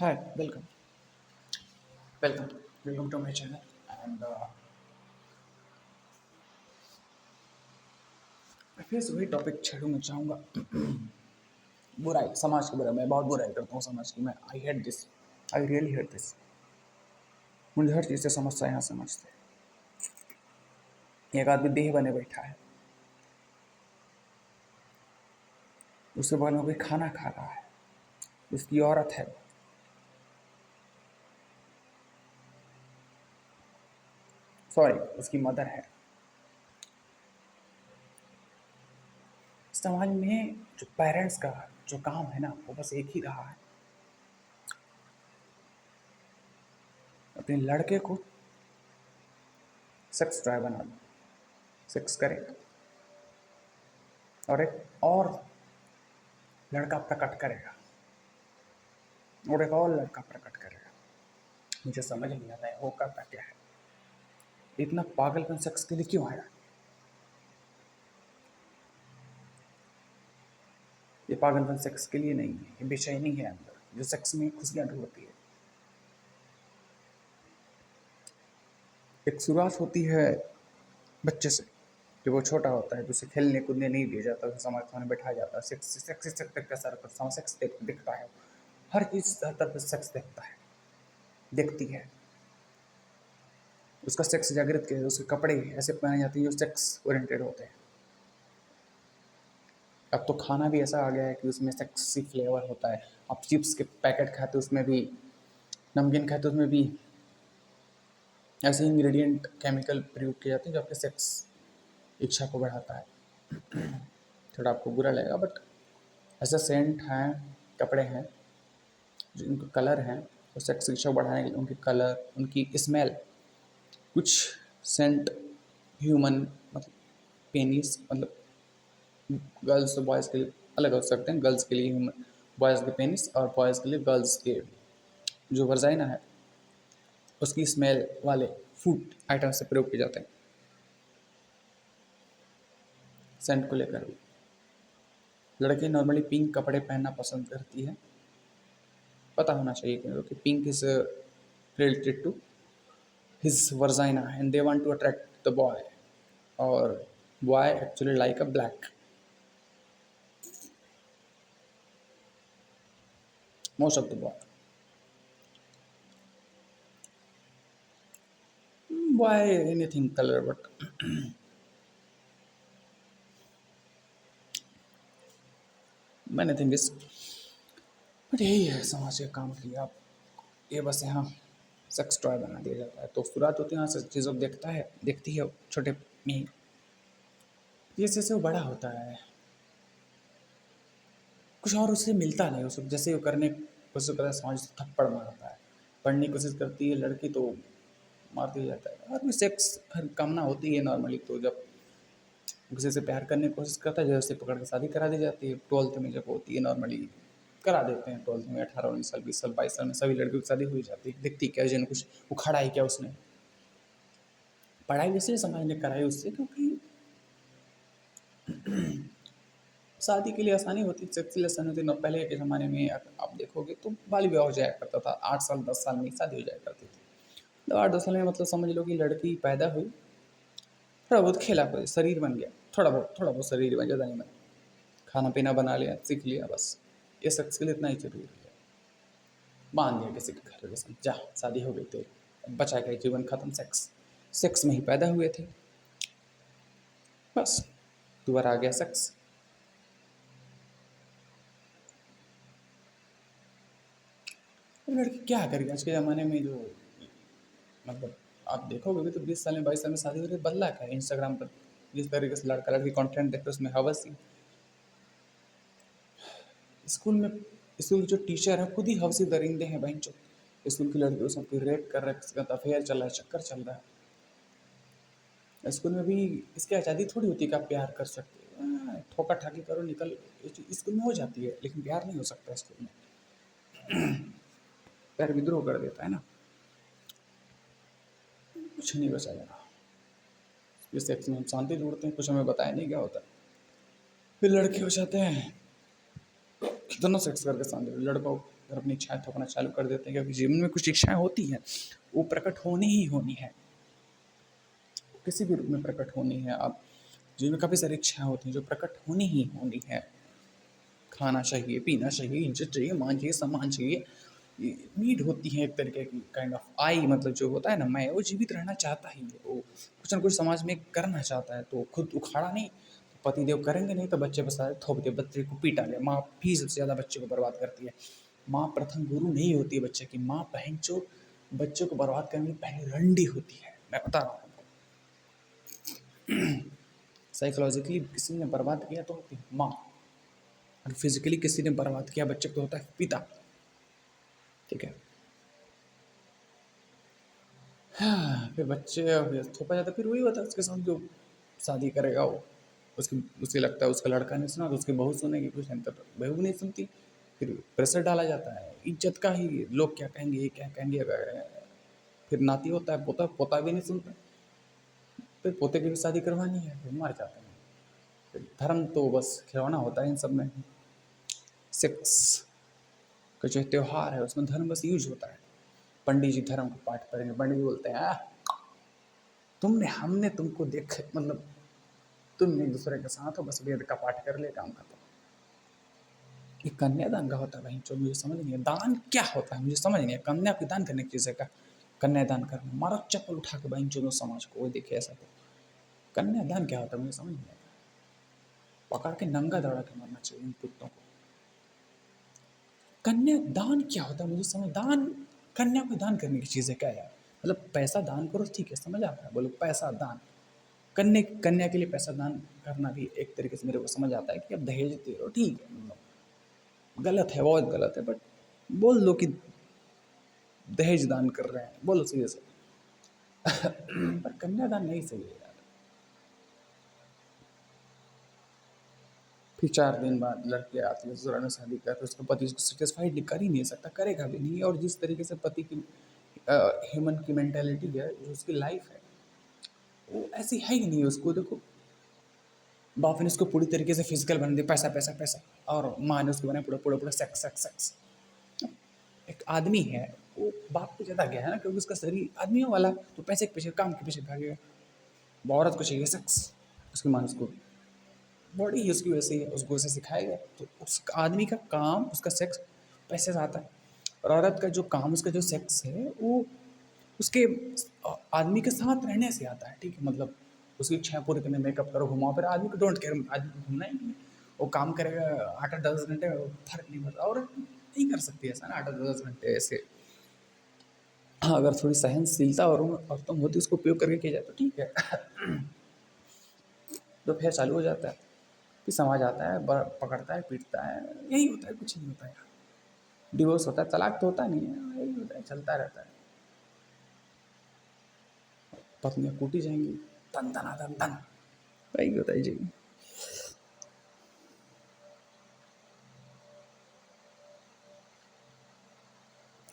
Hi, welcome, welcome to my channel. And मैं फिर से वही टॉपिक छेड़ूंगा चाहूँगा। बुराई, समाज की बुराई। मैं बहुत बुराई करता हूँ समाज की। मैं I hate this, I really hate this. मुझे हर चीज़ से समस्या यहाँ समझते हैं। एक आदमी देह बने बैठा है, उसके बगल में कोई खाना खा रहा है, उसकी औरत है, सॉरी उसकी मदर है। समाज में जो पेरेंट्स का जो काम है ना, वो बस एक ही रहा है, अपने लड़के को सेक्स टॉय बना दो, सेक्स करेगा और एक और लड़का प्रकट करेगा और एक और लड़का प्रकट करेगा। मुझे समझ नहीं आता है वो करता क्या है। इतना पागलपन सेक्स के लिए क्यों आया? ये पागलपन सेक्स के लिए नहीं है, ये बेचैनी है अंदर जो सेक्स में खुशियां ढूंढती है। एक शुरुआत होती है बच्चे से, जब वो छोटा होता है तो उसे खेलने कूदने नहीं दिया जाता, उसे समाज सामने बैठाया जाता है। सेक्स सेक्स सेक्स तक का सारा कुछ सेक्स दिखता है, हर चीज हर तरफ से सेक्स देखता है, देखती है। उसका सेक्स जागृत किया, उसके कपड़े ऐसे पहने जाते हैं जो सेक्स ओरिएंटेड होते हैं। अब तो खाना भी ऐसा आ गया है कि उसमें सेक्सी फ्लेवर होता है। आप चिप्स के पैकेट खाते उसमें भी, नमकीन खाते उसमें भी ऐसे इंग्रेडिएंट केमिकल प्रयोग किए जाते हैं जो आपके सेक्स इच्छा को बढ़ाता है। थोड़ा आपको बुरा लगेगा बट ऐसा सेंट हैं, कपड़े हैं जिनका कलर हैं, और सेक्स इच्छा को बढ़ाने के लिए उनके कलर, उनकी स्मेल, कुछ सेंट ह्यूमन मतलब पेनिस मतलब गर्ल्स और बॉयज़ के लिए अलग हो सकते हैं। गर्ल्स के लिए ह्यूमन, बॉयज़ के पेनिस, और बॉयज़ के लिए गर्ल्स के जो वर्जाइना है उसकी स्मेल वाले फूड आइटम से प्रयोग किए जाते हैं सेंट को लेकर भी। लड़के नॉर्मली पिंक कपड़े पहनना पसंद करती है, पता होना चाहिए क्योंकि pink is related to his vagina and they want to attract the boy, और boy actually like a black, most of the boy anything colour but मैंने थिंक इस बट यही है समाज के काम के लिए। आप ये बस यहाँ सेक्स टॉय बना दिया जाता है, तो शुरुआत होती है यहाँ से, चीज़ों को देखता है, देखती है छोटे में, जैसे जैसे वो बड़ा होता है कुछ और उससे मिलता नहीं। उसे जैसे वो करने की कोशिश करता है, समाज से थप्पड़ मारता है। पढ़ने की कोशिश करती है लड़की तो मार दिया जाता है। और भी सेक्स हर कामना होती है नॉर्मली, तो जब किसी से प्यार करने की कोशिश करता है जैसे पकड़ के शादी करा दी जाती है। ट्वेल्थ में जब होती है नॉर्मली करा देते हैं, ट्वेल्थ में 18 19 साल 20 साल 22 साल में सभी लड़कियों की शादी हो जाती है। दिखती क्या जन कुछ उखाड़ा है क्या उसने? पढ़ाई इसलिए समाज ने कराई उससे क्योंकि शादी के लिए आसानी होती, सेक्स के लिए आसानी होती। न पहले के ज़माने में आप देखोगे तो बाल विवाह हो जाया करता था, 8 साल 10 साल में शादी हो जाया करती थी। तो 8 10 साल में मतलब समझ लो कि लड़की पैदा हुई, थोड़ा बहुत खेला कूदा, शरीर बन गया, थोड़ा बहुत शरीर बन, ज़्यादा नहीं बना, खाना पीना बना लिया, सीख लिया, बस ये सेक्स के लिए इतना ही जरूरी है। बांध दिया किसी के घर के साथ, जा शादी हो गई तेरी, अब बचा के जीवन खत्म। सेक्स सेक्स में ही पैदा हुए थे, बस दोबारा आ गया सेक्स। अब लड़की क्या करेगी आज के ज़माने में? जो मतलब आप देखोगे भी तो 20 साल में 22 साल में शादी हो रही है, बदला क्या है? इंस्टाग्राम पर जिस तरीके से लड़का लड़की कंटेंट देखते हैं उसमें हवस ही। स्कूल में, स्कूल के जो टीचर हैं खुद ही हवसी दरिंदे हैं बहन चो। स्कूल की लड़कियों से सबकी रेप कर रहा है, किसी का अफेयर चल रहा है, चक्कर चल रहा है। स्कूल में भी इसकी आज़ादी थोड़ी होती है कि आप प्यार कर सकते हो। ठोका ठाकी करो निकल, ये चीज़ स्कूल में हो जाती है, लेकिन प्यार नहीं हो सकता स्कूल में। प्यार विद्रोह कर देता है ना, कुछ नहीं बचा जाना। इस सेक्स में हम शांति ढूंढते हैं, कुछ हमें बताया नहीं क्या होता। फिर लड़के हो जाते हैं कितना सेक्स करके शांत रहो। लड़कों अगर अपनी इच्छाएं थोपना चालू कर देते हैं, क्योंकि जीवन में कुछ इच्छाएं होती हैं, वो प्रकट होनी ही होनी है, किसी भी रूप में प्रकट होनी है। आप जीवन में काफ़ी सारी इच्छाएं होती हैं जो प्रकट होनी ही होनी है। खाना चाहिए, पीना चाहिए, इज्जत चाहिए, मान चाहिए, सम्मान चाहिए, नीड होती है एक तरीके की, काइंड ऑफ आई, मतलब जो होता है ना, मैं, वो जीवित रहना चाहता ही है, वो कुछ ना कुछ समाज में करना चाहता है, तो खुद उखाड़ा नहीं, पति देव करेंगे नहीं तो बच्चे पर सारे थोप दे, बच्चे को पीटा गया। माँ भी सबसे ज़्यादा बच्चे को बर्बाद करती है। माँ प्रथम गुरु नहीं होती है बच्चे की, माँ बहन जो बच्चों को बर्बाद करने की पहली रंडी होती है, मैं बता रहा हूँ आपको। साइकोलॉजिकली किसी ने बर्बाद किया तो होती है माँ, और फिजिकली किसी ने बर्बाद किया बच्चे को तो होता है पिता। ठीक है। हाँ, फिर बच्चे थोपा जाता है, फिर वही होता है उसके साथ जो शादी करेगा वो, उसकी उसे लगता है उसका लड़का नहीं सुना तो उसकी बहू सुनेगी, कुछ नहीं तो बहू नहीं सुनती, फिर प्रेशर डाला जाता है इज्जत का ही, लोग क्या कहेंगे, ये क्या कहेंगे, फिर नाती होता है पोता, पोता भी नहीं सुनता, फिर पोते की भी शादी करवानी है, फिर मर जाते हैं। फिर धर्म तो बस खिलौना होता है इन सब में। सेक्स का जो त्यौहार है उसमें धर्म बस यूज होता है। पंडित जी धर्म का पाठ करेंगे, पंडित जी बोलते हैं तुमने हमने तुमको देख, मतलब तुम एक दूसरे के साथ हो, बस वेद का पाठ कर ले, काम खत्म। ये कन्यादान का होता है भाई, जो मुझे समझ नहीं है, दान क्या होता है मुझे समझ नहीं है, कन्या को दान करने की चीज़ है क्या? कन्यादान करना, मारो चप्पल उठा के भाई जो समाज को, वो देखे ऐसा तो। कन्यादान क्या होता है मुझे समझ नहीं आता। पकड़ के नंगा दौड़ा के मारना चाहिए इन कुत्तों को। कन्यादान क्या होता है मुझे समझ, दान, कन्या को दान करने की चीज़ है क्या यार? मतलब पैसा दान करो ठीक है, समझ आता है, बोलो पैसा दान, कन्या कन्या के लिए पैसा दान करना भी एक तरीके से मेरे को समझ आता है कि अब दहेज दे रहे हो ठीक है, मतलब गलत है, बहुत गलत है, बट बोल दो कि दहेज दान कर रहे हैं, बोलो सीधे से। पर कन्यादान नहीं सही है यार। फिर 4 दिन बाद लड़की आती है, ससुराल में शादी करते, उसका पति उसको सेटिस्फाइड कर ही नहीं सकता, करेगा भी नहीं। और जिस तरीके से पति की ह्यूमन की मेंटेलिटी है, जो उसकी लाइफ है, वो ऐसी है ही नहीं। उसको देखो, बाप ने उसको पूरी तरीके से फिजिकल बना दिया, पैसा पैसा पैसा, और माँ ने उसको बनाया पूरा पूरा पूरा सेक्स सेक्स सेक्स। एक आदमी है, वो बाप पे ज़्यादा गया है ना, क्योंकि उसका शरीर आदमियों वाला, तो पैसे के पीछे, काम के पीछे भागेगा। वो औरत को चाहिए सेक्स, उसकी माँ उसको, बॉडी ही उसकी वैसे ही है, उसको वैसे सिखाया गया, तो उस आदमी का काम, उसका सेक्स पैसे से आता है। और औरत का जो काम, उसका जो सेक्स है, वो उसके आदमी के साथ रहने से आता है। ठीक है, मतलब उसकी इच्छाएं पूरी करने, मेकअप करो, घुमाओ, फिर आदमी को डोंट केयर, आदमी को घूमना ही नहीं है, वो काम करेगा 8-10 घंटे, फर्क नहीं पड़ता। औरत नहीं कर सकती ऐसा ना, 8-10 घंटे ऐसे। हाँ, अगर थोड़ी सहनशीलता और औरतों में होती, उसको उपयोग करके किया जाए तो ठीक है। तो फिर चालू हो जाता है, फिर समाज आता है, पकड़ता है, पीटता है, यही होता है, कुछ नहीं होता है। डिवोर्स होता है, तलाक तो होता नहीं है, यही होता है, चलता रहता है। पत्नियाँ कूटी जाएंगी, तन तना तन तन, वही होता है जी।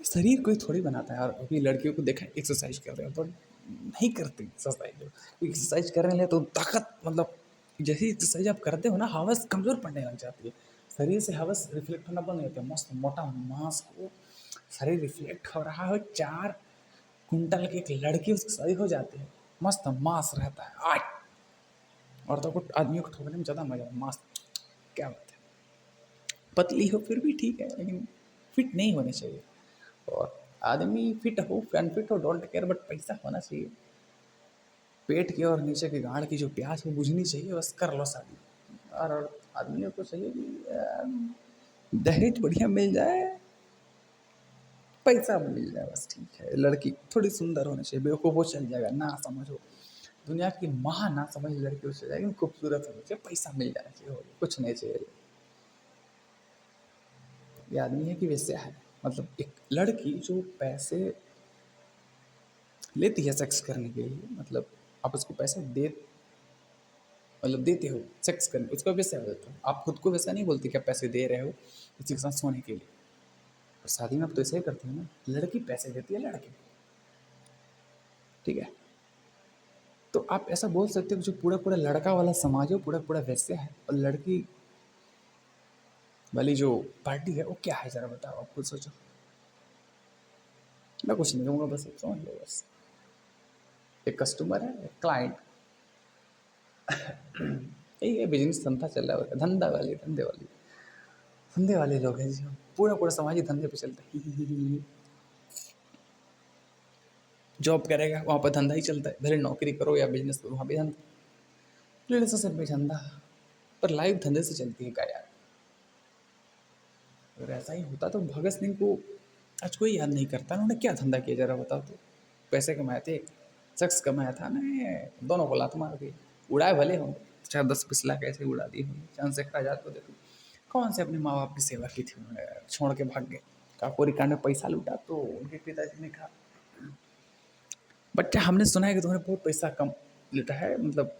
शरीर कोई थोड़ी बनाता है। और अभी लड़कियों को देखा एक्सरसाइज कर रहे हो तो नहीं करते एक्सरसाइज, एक्सरसाइज करने लगे तो ताकत, मतलब जैसे एक्सरसाइज आप करते हो ना, हवस कमज़ोर पड़ने लग जाती है, शरीर से हवस रिफ्लेक्ट होना बंद हो जाता है। मस्त मोटा मांस को शरीर रिफ्लेक्ट हो रहा है, 4 कुंटल की एक लड़की उसकी शादी हो जाती है, मस्त मांस रहता है आज। और तो कुछ आदमियों को ठोकने में ज़्यादा मजा है, मांस, क्या बात है। पतली हो फिर भी ठीक है, लेकिन फिट नहीं होनी चाहिए। और आदमी फिट हो अनफिट हो डोंट केयर, बट पैसा होना चाहिए। पेट की और नीचे की गाढ़ की जो प्यास वो बुझनी चाहिए, बस कर लो शादी। और आदमियों को चाहिए कि दहेज बढ़िया मिल जाए, पैसा मिल जाए, बस ठीक है। लड़की थोड़ी सुंदर होनी चाहिए, बेवकूफ़ हो चल जाएगा, ना समझो, दुनिया की महा ना समझ लड़की हो चल जाएगी, खूबसूरत होनी चाहिए, पैसा मिल जाना चाहिए, और कुछ नहीं चाहिए। ये आदमी है कि वैसे है, मतलब एक लड़की जो पैसे लेती है सेक्स करने के लिए, मतलब आप उसको पैसे दे, मतलब देते हो सेक्स करने, उसका वैसे हो जाता है। आप खुद को वैसा नहीं बोलते कि आप पैसे दे रहे हो किसी के साथ सोने के लिए। और शादी में आप तो ऐसे ही करते हो ना, लड़की पैसे देती है लड़के को, ठीक है। तो आप ऐसा बोल सकते हो कि जो पूरा पूरा लड़का वाला समाज है वो पूरा पूरा वैसे है, और लड़की वाली जो पार्टी है वो क्या है, ज़रा बताओ, आप खुद सोचो। मैं कुछ नहीं कहूँगा, बस समझ लो बस। एक कस्टमर है, एक क्लाइंट, यही है, बिजनेस धंधा चल रहा है, धंधे वाले लोग हैं जी हम। पूरा पूरा समाज ही धंधे पे चलता है। जॉब करेगा वहाँ पर धंधा ही चलता है, भले नौकरी करो या बिजनेस करो, वहाँ भी धंधा, रिलेशनशिप में धंधा, पर लाइफ धंधे से चलती है क्या यार। अगर ऐसा ही होता तो भगत सिंह को आज कोई याद नहीं करता। उन्होंने क्या धंधा किया, जरा बताओ तो। पैसे कमाए थे, शख्स कमाया था ना, दोनों को लात मार दी, उड़ाए भले होंगे, 4-10-20 लाख ऐसे उड़ा दिए होंगे। चंद्रशेखर आजाद को देखो, कौन से अपने माँ बाप की सेवा की थी उन्होंने, छोड़ के भाग गए। काकोरी कांड में पैसा लूटा तो उनके पिताजी ने कहा, बच्चा हमने सुना है कि तुमने बहुत पैसा कम लेता है, मतलब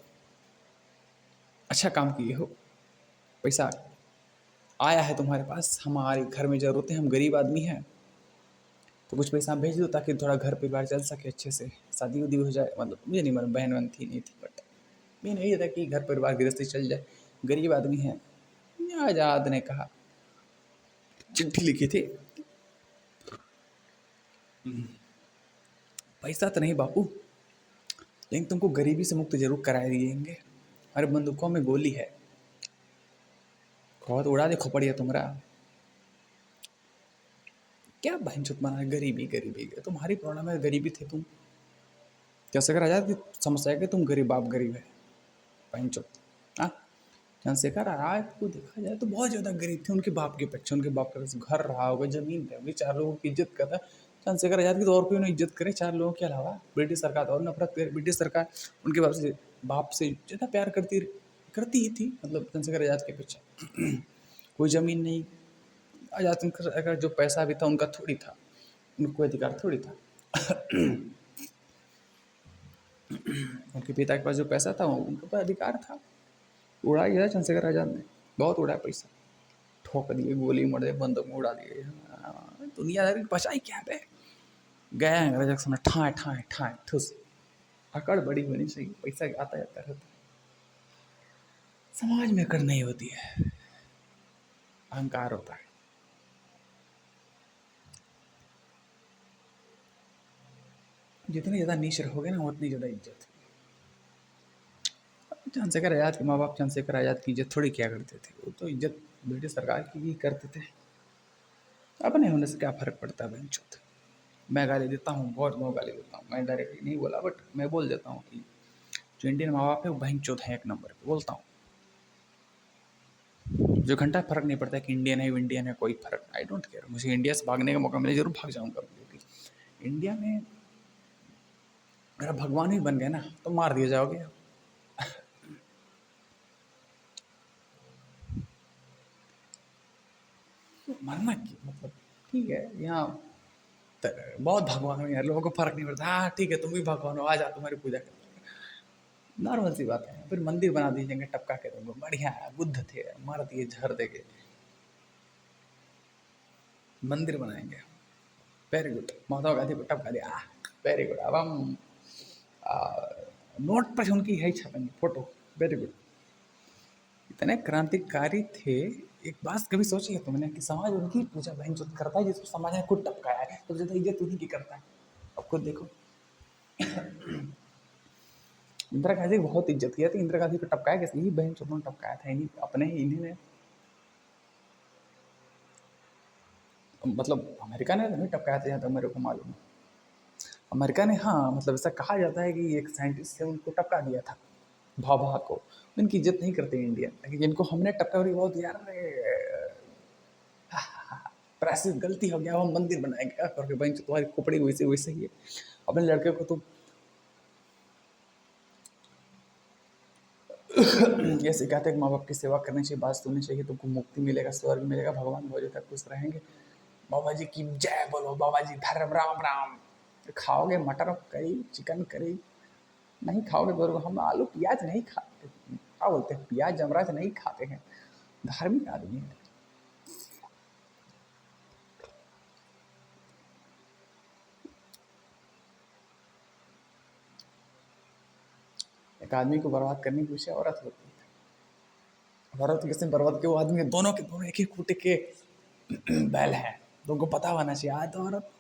अच्छा काम किए हो, पैसा आया है तुम्हारे पास, हमारे घर में ज़रूरत है, हम गरीब आदमी हैं, तो कुछ पैसा आप भेज दो ताकि थोड़ा घर परिवार चल सके अच्छे से, शादी उदी हो जाए। मतलब मुझे नहीं मालूम बहन वहन थी नहीं थी, बट मेन यही था कि घर परिवार गृहस्थी चल जाए, गरीब आदमी है। आज़ाद ने कहा, चिट्ठी लिखी थी, पैसा तो नहीं बापू, लेकिन तुमको गरीबी से मुक्त जरूर करा दिएंगे, हमारे बंदूकों में गोली है, बहुत उड़ा दे खोपड़िया तुम्हारा। क्या बहन चुत माना है, गरीबी गरीबी, तुम्हारी प्रॉब्लम है गरीबी थी तुम। चंद्रशेखर आजाद की समस्या है कि तुम गरीब, बाप गरीब है, बहन चुत। हाँ, चंद्रशेखर आजाद को देखा जाए तो बहुत ज़्यादा गरीब थे, उनके बाप के बच्चे, उनके बाप के पास घर रहा होगा, जमीन थे होगी, 4 लोगों की इज्जत करता। चंद्रशेखर आजाद की तो और कोई ना इज्जत करे 4 लोगों के अलावा, ब्रिटिश सरकार तो और नफरत करे। ब्रिटिश सरकार उनके बाप से ज़्यादा प्यार करती ही थी, मतलब चंद्रशेखर आजाद के पीछे कोई ज़मीन नहीं। आजाद चंद्रशेखर अगर जो पैसा भी था उनका थोड़ी था, उनको कोई अधिकार थोड़ी था। उनके पिता के पास जो पैसा था उनके पास अधिकार था, उड़ा दिया चंद्रशेखर आजाद ने, बहुत उड़ाया पैसा, ठोक दिए, गोली मार दिए, बंदूक में उड़ा दिए। दुनियादारी की बचाई क्या है, गया अंग्रेज के सामने ठाए ठाए ठाए ठुस। अकड़ बड़ी होनी चाहिए, पैसा आता जाता रहता है, समाज में अकड़ नहीं होती है, अहंकार होता है। जितनी ज़्यादा नीच रहोगे ना उतनी ज़्यादा इज्जत। चंद्रशेखर आजाद के माँ बाप चंद्रशेखर आजाद की इज्जत थोड़ी क्या करते थे, वो तो इज्जत ब्रिटिश सरकार की ही करते थे। अपने होने से क्या फ़र्क पड़ता है बहनचोद। मैं गाली देता हूँ, बहुत लोगों को गाली देता हूँ, मैं डायरेक्टली नहीं बोला बट मैं बोल देता हूँ कि जो इंडियन माँ बाप है वो बहनचोद है, एक नंबर पे बोलता हूँ। जो घंटा फर्क नहीं पड़ता कि इंडियन है इंडियन है, कोई फर्क, आई डोंट केयर। मुझे इंडिया से भागने का मौका मिले जरूर भाग जाऊँगा, क्योंकि इंडिया में अगर भगवान ही बन गए ना तो मार दिए जाओगे। मरना क्यों, मतलब ठीक है यहाँ बहुत भगवान हो यार, लोगों को फर्क नहीं पड़ता, हाँ ठीक है तुम भी भगवान हो, आ जा तुम्हारी पूजा कर, नॉर्मल सी बात है। फिर मंदिर बना दीजिएंगे टपका के, तुमको बढ़िया है, बुद्ध थे मार दिए झर देके, मंदिर बनाएंगे, वेरी गुड, महात्मा गांधी को टपका दिया, वेरी गुड। अब हम आ, नोट पर उनकी है छपेंगे फोटो, वेरी गुड। इतने क्रांतिकारी थे। एक बात कभी सोची है तुमने कि समाज उनकी पूजा बहन जो करता है जिसको समाज ने खुद टपकाया है, तो ज्यादा इज्जत उन्हीं की करता है। अब खुद देखो, इंदिरा गांधी की बहुत इज्जत किया था, इंदिरा गांधी को टपकाया कैसे, यही बहन चोदों ने टपकाया था, इन्हीं अपने ही इन्हीं ने। मतलब अमेरिका ने तो नहीं टपकाया था जहाँ तक मेरे को मालूम है। अमेरिका ने, हाँ मतलब ऐसा कहा जाता है कि एक साइंटिस्ट से उनको टपका दिया था, भाभा को। इनकी इज्जत नहीं करते इंडियन, लेकिन इनको हमने टपका रही बहुत यार, प्रायश्चित गलती हो गया, हम मंदिर बनाएंगे क्या करके, बहन तुम्हारी खोपड़ी वैसे वैसे ही है। अपने लड़के को तुम ये सिखाते हैं कि माँ बाप की सेवा करनी चाहिए, बात सुननी चाहिए, तुमको मुक्ति मिलेगा, स्वर्ग मिलेगा, भगवान भोजो तक खुश रहेंगे। बाबा जी की जय बोलो, बाबा जी धर्म राम राम। खाओगे मटर करी, चिकन करी नहीं खाओगे तो हम आलू प्याज नहीं खाते, क्या बोलते हैं, प्याज जमराज नहीं खाते हैं, धार्मिक आदमी है। एक आदमी को बर्बाद करने की पीछे औरत होती है, भरत के सिंह पर्वत के वो आदमी, दोनों के दोनों एक ही खूटे के बैल हैं, तुमको पता होना चाहिए। आज तो औरत,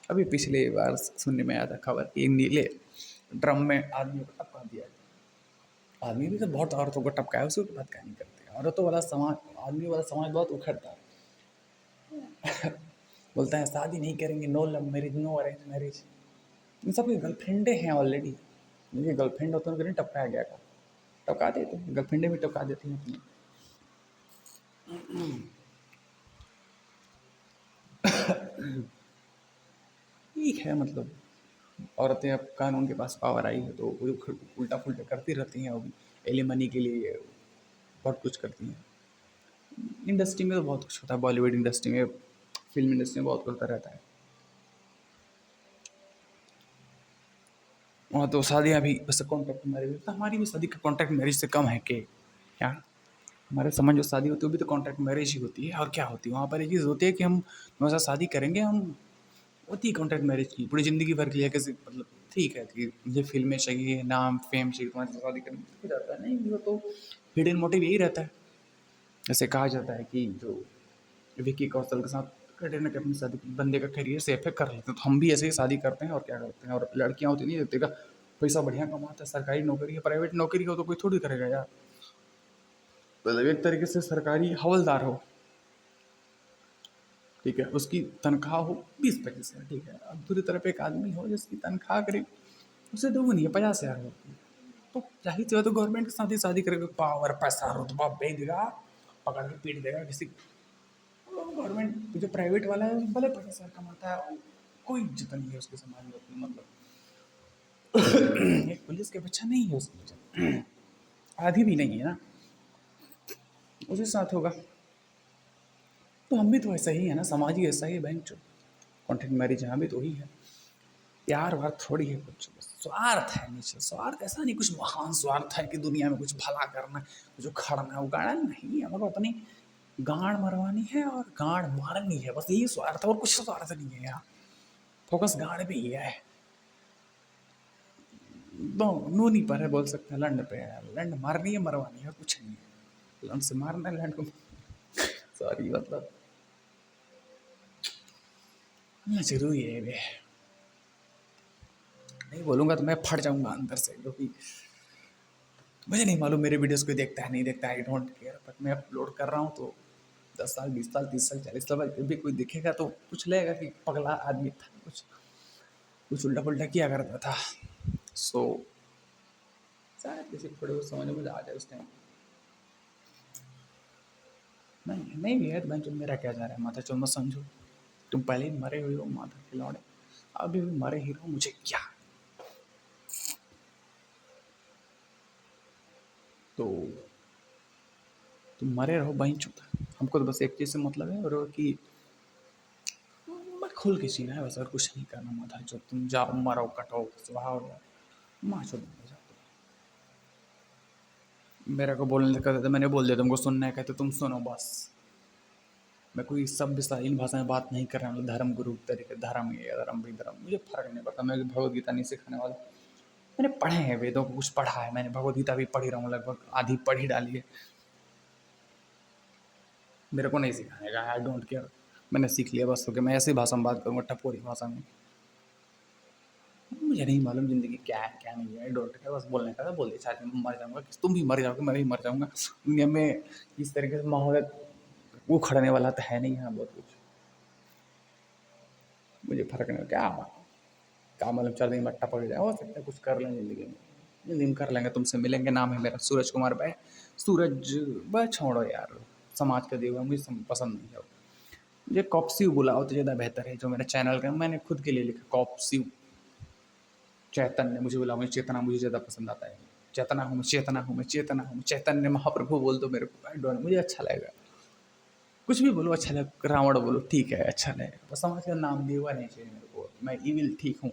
अभी पिछली बार सुनने में आया था खबर कि नीले ड्रम में आदमी को टपका दिया। आदमी भी तो बहुत औरतों को टपकाया, उसकी बात क्या नहीं करते। औरतों वाला समाज, आदमी वाला समाज बहुत उखड़ता है। बोलता है शादी नहीं करेंगे, no love marriage, no arrange marriage. इन सबकी गर्लफ्रेंडे हैं ऑलरेडी। जिनकी गर्लफ्रेंड होते हैं उनको नहीं टपकाया गया का, टपका देते हैं, गर्लफ्रेंडे भी टपका देती हैं अपनी। ठीक है, मतलब औरतें अब कानून के पास पावर आई है तो वो उल्टा फुल्टा करती रहती हैं, अब एलिमनी के लिए बहुत कुछ करती हैं। इंडस्ट्री में तो बहुत कुछ होता है, बॉलीवुड इंडस्ट्री में, फिल्म इंडस्ट्री में बहुत कुछ होता रहता है। वहाँ तो शादियाँ भी वैसे कॉन्ट्रैक्ट मैरिज, तो हमारी भी शादी का कॉन्ट्रैक्ट मैरिज से कम है कि क्या? हमारे समझ जो शादी होती है वो भी तो कॉन्ट्रैक्ट मैरिज ही होती है, और क्या होती है वहाँ पर? एक चीज़ होती है कि हम तुम्हारे साथ शादी करेंगे, हम होती है कॉन्ट्रैक्ट मैरिज की पूरी ज़िंदगी भर के लिए, कैसे मतलब ठीक है कि मुझे फिल्में चाहिए, नाम फेम चाहिए, तुम्हारे साथ शादी करनी हो जाता है। नहीं, वो तो हिडन मोटिव यही रहता है। जैसे कहा जाता है कि जो विकी कौशल के साथ कटरीना कैफ ने शादी की, बंदे का करियर सेफ है, कर लेते हैं, तो हम भी ऐसे ही शादी करते हैं और क्या करते हैं। और लड़कियां होती नहीं देते का, पैसा बढ़िया कमाता है, सरकारी नौकरी है, प्राइवेट नौकरी हो तो कोई थोड़ी करेगा यार। मतलब एक तरीके से सरकारी हवलदार हो, ठीक है, उसकी तनख्वाह हो 20-25 हज़ार, ठीक है। अब दूसरी तरफ एक आदमी हो जिसकी तनख्वाह करीब उससे दोगुनी है, 50 हज़ार होती है, तो जाहिर सी बात है गवर्नमेंट के साथ ही शादी करेगा। पावर, पैसा, रुतबा बेच देगा, पकड़ के पीट देगा किसी। गवर्नमेंट जो प्राइवेट वाला है भले 50 हज़ार कमाता है, कोई इज्जत नहीं है उसके समाज में अपनी, मतलब एक पुलिस के बच्चा नहीं है उसकी इज्जत, आधी भी नहीं है ना, उसके साथ होगा। तो हम भी तो ऐसा ही है ना, समाज ही ऐसा ही है बैंक जो कॉन्ट्रैक्ट मैरिज यहाँ भी तो ही है। प्यार वार थोड़ी है कुछ, स्वार्थ है नीचे। स्वार्थ ऐसा नहीं कुछ महान स्वार्थ है कि दुनिया में कुछ भला करना है, जो खड़ना उगाड़ना नहीं, हमको अपनी गांड मरवानी है और गांड मारनी है, बस यही स्वार्थ है, और कुछ स्वार्थ नहीं है यहाँ। फोकस गांड पे ही है, दो नूनी पर है, बोल सकते हैं लंड पे है, लंड मारनी है, मरवानी है, कुछ नहीं है। लंड से मारना है, लंड को सॉरी, मतलब जरूरी है ये। नहीं बोलूंगा तो मैं फट जाऊंगा अंदर से, क्योंकि मुझे नहीं मालूम मेरे वीडियोस कोई देखता है नहीं देखता है, आई डोंट केयर, बट मैं अपलोड कर रहा हूँ तो 10 साल, 20 साल, 30 साल, 40 साल बाद भी कोई दिखेगा तो कुछ लगेगा कि पगला आदमी था, कुछ कुछ उल्टा पुल्टा किया करता था। सो शायद किसी को थोड़े बहुत समझ में आ जाए उस टाइम। नहीं नहीं भी है तो तुम मेरा क्या जा रहा है, माथा चल मत समझो। तुम पहले ही मरे हुए हो माथा खिलौड़े, अभी भी मरे ही रहो, मुझे क्या। तो तुम मरे रहो बहन चौथा, हमको तो बस एक चीज़ से मतलब है, और कि मैं खुल के जीना है बस, और कुछ नहीं करना। माथा जो तुम जाओ मरो कटो स्वभाव यार, माँ चो जाओ। मेरे को बोलने कहते थे, मैंने बोल दिया तुमको सुनना है कहते तुम सुनो बस। मैं कोई सभ्य शालीन भाषा में बात नहीं कर रहा हूँ, धर्म गुरु तरीके, धर्म ये धर्म भी धर्म, मुझे फर्क नहीं पड़ता। मैं भगवत गीता नहीं सिखाने वाला, मैंने पढ़े हैं वेदों को, कुछ पढ़ा है मैंने, भगवत गीता भी पढ़ी रहा हूँ, लगभग आधी पढ़ी डाली है। मेरे को नहीं सिखाने का, आई डोंट केयर, मैंने सीख लिया बस। ओके, मैं ऐसी भाषा में बात करूँगा, टपोरी भाषा में। मुझे नहीं मालूम ज़िंदगी क्या है क्या नहीं है, आई डोंट केयर, बस बोलने का था बोल दिया। चाहे मैं मर जाऊँगा, तुम भी मर जाओगे, मैं भी मर जाऊँगा, दुनिया में इस तरीके से माहौल वो खड़ने वाला तो है नहीं यहाँ बहुत कुछ। मुझे फ़र्क नहीं, क्या मालूम 4 दिन में टपक जाए, हो सकता है कुछ कर लें ज़िंदगी में, ज़िंदगी में कर लेंगे। तुमसे मिलेंगे, नाम है मेरा सूरज कुमार भाई। सूरज भाई छोड़ो यार, समाज का दिया हुआ मुझे पसंद नहीं है। मुझे कॉप्सिव बुलाओ तो ज़्यादा बेहतर है, जो मेरा चैनल का मैंने खुद के लिए लिखा कॉप्सिव। चैतन्य मुझे बुलाओ, मुझे चेतना मुझे ज़्यादा पसंद आता है। चेतना हूँ मैं, चेतना हूँ मैं, चेतना हूँ, चैतन्य महाप्रभु बोल दो मेरे को, आई डोंट, मुझे अच्छा लगेगा। कुछ भी बोलो अच्छा लगे, रावण बोलो ठीक है अच्छा लगेगा, बस समाज का नाम दिया हुआ नहीं चाहिए मेरे को। मैं इविल ठीक हूँ,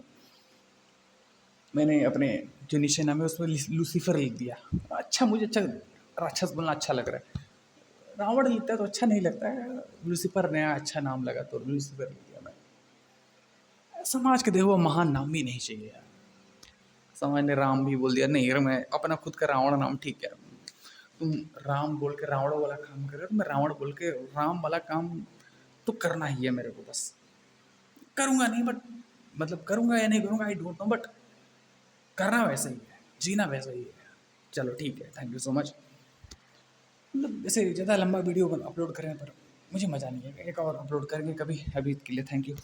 मैंने अपने जो नीचे नाम है उसमें लूसीफर लिख दिया। अच्छा, मुझे अच्छा राक्षस बोलना अच्छा लग रहा है, रावण लिखता है तो अच्छा नहीं लगता है, लूसीफर नया अच्छा नाम लगा तो लूसीफर लिख दिया मैं। समाज के देखो महान नाम भी नहीं चाहिए यार, समाज ने राम भी बोल दिया, नहीं यार मैं अपना खुद का रावण नाम ठीक है। तुम राम बोल के रावण वाला काम कर रहे हो, तो मैं रावण बोल के राम वाला काम तो करना ही है मेरे को। बस करूँगा नहीं, बट मतलब करूँगा या नहीं करूँगा आई डोंट नो, बट करना वैसा ही है, जीना वैसा ही है। चलो ठीक है, थैंक यू सो मच। मतलब ऐसे ज़्यादा लंबा वीडियो अपलोड करें पर मुझे मज़ा नहीं है, एक और अपलोड करेंगे कभी। अभी के लिए थैंक यू।